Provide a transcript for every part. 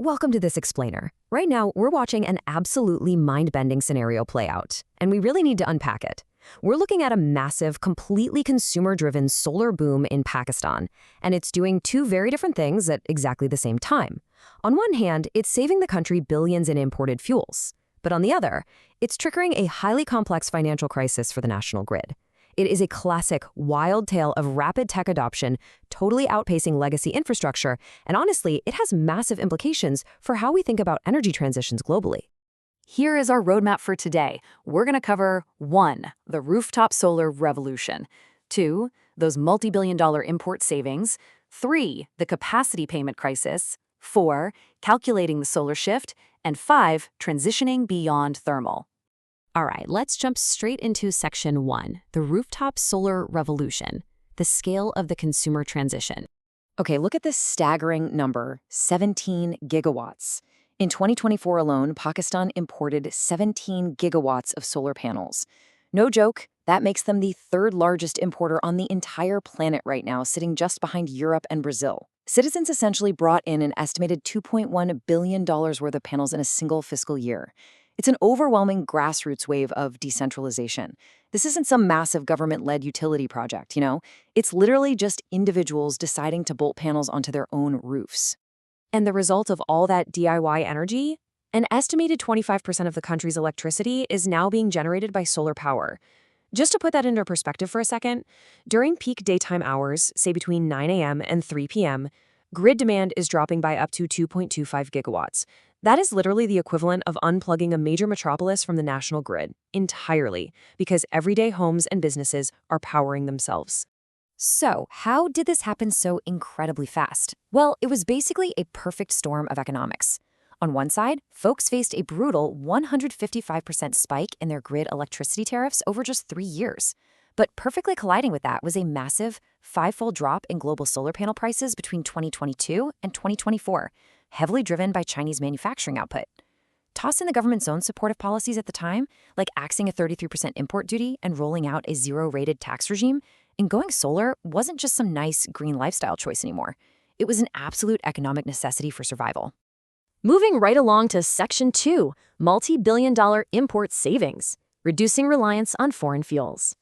Welcome to this explainer. Right now, we're watching an absolutely mind-bending scenario play out, and we really need to unpack it. We're looking at a massive, completely consumer-driven solar boom in Pakistan, and it's doing two very different things at exactly the same time. On one hand, it's saving the country billions in imported fuels. But on the other, it's triggering a highly complex financial crisis for the national grid. It is a classic, wild tale of rapid tech adoption, totally outpacing legacy infrastructure, and honestly, it has massive implications for how we think about energy transitions globally. Here is our roadmap for today. We're going to cover 1. The rooftop solar revolution. 2. Those multi-billion-dollar import savings. 3. The capacity payment crisis. 4. Calculating the solar shift. And 5. Transitioning beyond thermal. All right, let's jump straight into Section 1, the rooftop solar revolution, the scale of the consumer transition. Okay, look at this staggering number, 17 gigawatts. In 2024 alone, Pakistan imported 17 gigawatts of solar panels. No joke, that makes them the third largest importer on the entire planet right now, sitting just behind Europe and Brazil. Citizens essentially brought in an estimated $2.1 billion worth of panels in a single fiscal year. It's an overwhelming grassroots wave of decentralization. This isn't some massive government-led utility project, It's literally just individuals deciding to bolt panels onto their own roofs. And the result of all that DIY energy? An estimated 25% of the country's electricity is now being generated by solar power. Just to put that into perspective for a second, during peak daytime hours, say between 9 a.m. and 3 p.m., grid demand is dropping by up to 2.25 gigawatts. That is literally the equivalent of unplugging a major metropolis from the national grid entirely, because everyday homes and businesses are powering themselves. So, how did this happen so incredibly fast? Well, it was basically a perfect storm of economics. On one side, folks faced a brutal 155% spike in their grid electricity tariffs over just 3 years. But perfectly colliding with that was a massive, five-fold drop in global solar panel prices between 2022 and 2024, heavily driven by Chinese manufacturing output. Toss in the government's own supportive policies at the time, like axing a 33% import duty and rolling out a zero-rated tax regime, and going solar wasn't just some nice green lifestyle choice anymore. It was an absolute economic necessity for survival. Moving right along to Section 2, multi-billion-dollar import savings, reducing reliance on foreign fuels.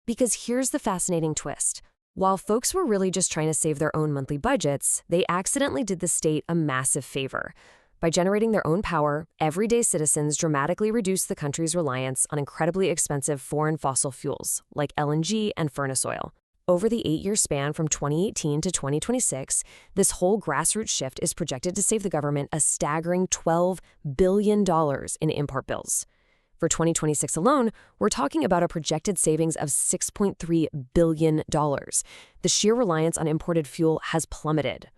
Because here's the fascinating twist. While folks were really just trying to save their own monthly budgets, they accidentally did the state a massive favor. By generating their own power, everyday citizens dramatically reduced the country's reliance on incredibly expensive foreign fossil fuels, like LNG and furnace oil. Over the 8-year span from 2018 to 2026, this whole grassroots shift is projected to save the government a staggering $12 billion in import bills. For 2026 alone, we're talking about a projected savings of $6.3 billion. The sheer reliance on imported fuel has plummeted.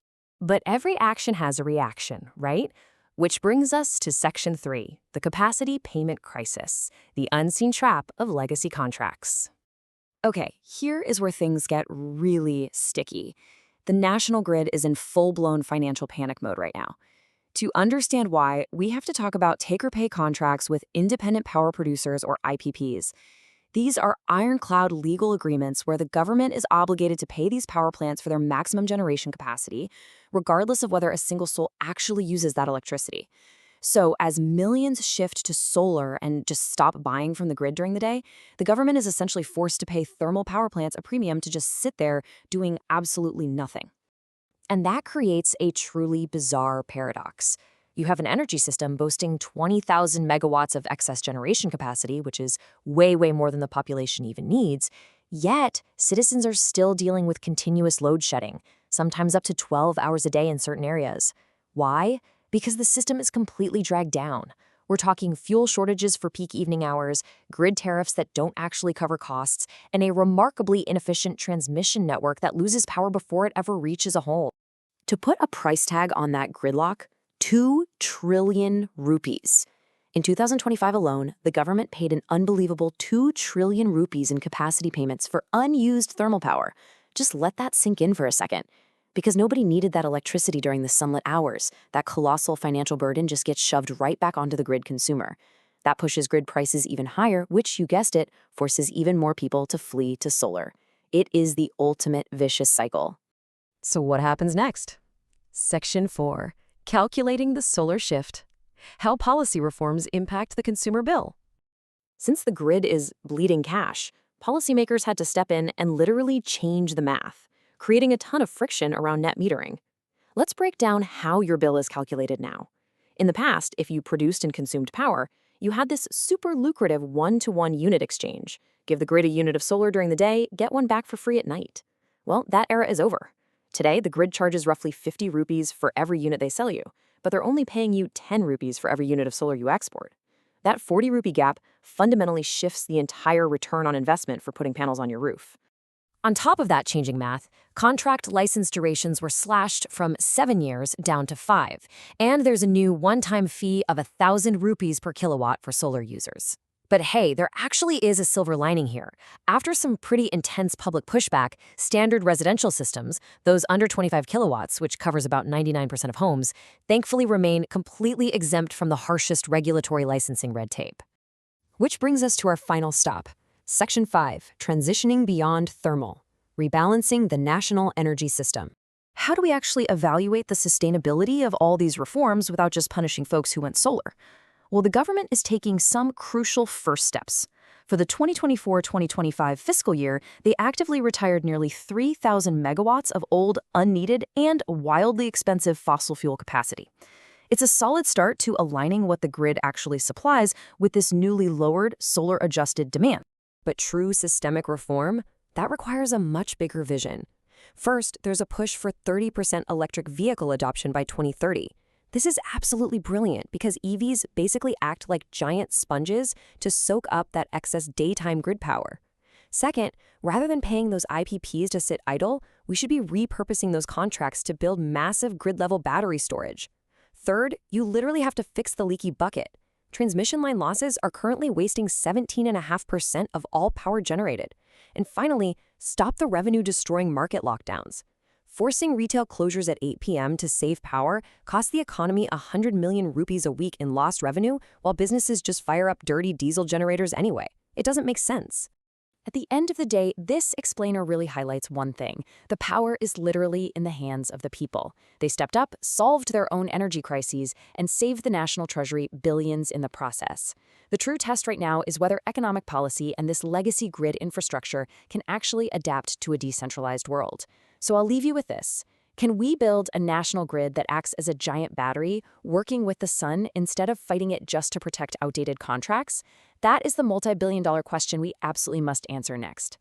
But every action has a reaction, right? Which brings us to Section 3, the capacity payment crisis, the unseen trap of legacy contracts. Okay, here is where things get really sticky. The national grid is in full-blown financial panic mode right now. To understand why, we have to talk about take-or-pay contracts with independent power producers, or IPPs. These are ironclad legal agreements where the government is obligated to pay these power plants for their maximum generation capacity, regardless of whether a single soul actually uses that electricity. So as millions shift to solar and just stop buying from the grid during the day, the government is essentially forced to pay thermal power plants a premium to just sit there doing absolutely nothing. And that creates a truly bizarre paradox. You have an energy system boasting 20,000 megawatts of excess generation capacity, which is way more than the population even needs, yet citizens are still dealing with continuous load shedding, sometimes up to 12 hours a day in certain areas. Why? Because the system is completely dragged down. We're talking fuel shortages for peak evening hours, grid tariffs that don't actually cover costs, and a remarkably inefficient transmission network that loses power before it ever reaches a home. To put a price tag on that gridlock, 2 trillion rupees. In 2025 alone, the government paid an unbelievable 2 trillion rupees in capacity payments for unused thermal power. Just let that sink in for a second. Because nobody needed that electricity during the sunlit hours, that colossal financial burden just gets shoved right back onto the grid consumer. That pushes grid prices even higher, which, you guessed it, forces even more people to flee to solar. It is the ultimate vicious cycle. So what happens next? Section 4, Calculating the solar shift. How policy reforms impact the consumer bill. Since the grid is bleeding cash, policymakers had to step in and literally change the math, creating a ton of friction around net metering. Let's break down how your bill is calculated now. In the past, if you produced and consumed power, you had this super lucrative one-to-one unit exchange. Give the grid a unit of solar during the day, get one back for free at night. Well, that era is over. Today, the grid charges roughly 50 rupees for every unit they sell you, but they're only paying you 10 rupees for every unit of solar you export. That 40 rupee gap fundamentally shifts the entire return on investment for putting panels on your roof. On top of that changing math, contract license durations were slashed from 7 years down to 5, and there's a new one-time fee of 1,000 rupees per kilowatt for solar users. But hey, there actually is a silver lining here. After some pretty intense public pushback, standard residential systems, those under 25 kilowatts, which covers about 99% of homes, thankfully remain completely exempt from the harshest regulatory licensing red tape. Which brings us to our final stop. Section 5, Transitioning Beyond Thermal, Rebalancing the National Energy System. How do we actually evaluate the sustainability of all these reforms without just punishing folks who went solar? Well, the government is taking some crucial first steps. For the 2024-2025 fiscal year, they actively retired nearly 3,000 megawatts of old, unneeded, and wildly expensive fossil fuel capacity. It's a solid start to aligning what the grid actually supplies with this newly lowered, solar-adjusted demand. But true systemic reform, that requires a much bigger vision. First, there's a push for 30% electric vehicle adoption by 2030. This is absolutely brilliant because EVs basically act like giant sponges to soak up that excess daytime grid power. Second, rather than paying those IPPs to sit idle, we should be repurposing those contracts to build massive grid-level battery storage. Third, you literally have to fix the leaky bucket. Transmission line losses are currently wasting 17.5% of all power generated. And finally, stop the revenue-destroying market lockdowns. Forcing retail closures at 8 p.m. to save power costs the economy 100 million rupees a week in lost revenue, while businesses just fire up dirty diesel generators anyway. It doesn't make sense. At the end of the day, this explainer really highlights one thing. The power is literally in the hands of the people. They stepped up, solved their own energy crises, and saved the national treasury billions in the process. The true test right now is whether economic policy and this legacy grid infrastructure can actually adapt to a decentralized world. So I'll leave you with this. Can we build a national grid that acts as a giant battery, working with the sun instead of fighting it just to protect outdated contracts? That is the multi-billion-dollar question we absolutely must answer next.